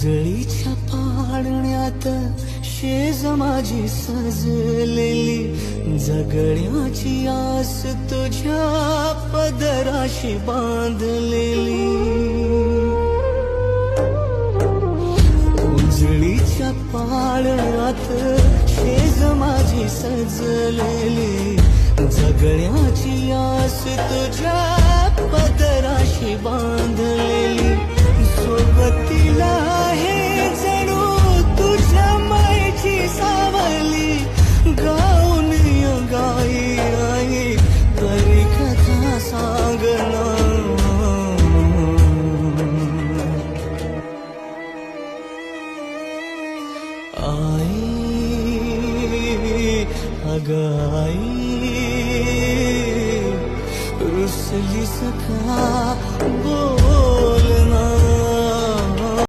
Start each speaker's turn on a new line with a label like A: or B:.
A: जळीच्या पाळण्यात शेज माझी सजलेली, जगण्याची आस तुझ्या पदराशी बांधलेली. उजळीच्या पाळण्यात शेज माझी सजलेली, जगण्याची आस तुझ्या पदराशी बांधलेली. सोबतीला आहे जणू तुझ्या मायेची सावली, गाऊन गाई आई तरी कथा सांगणार. आई अगं आई रुसली सखा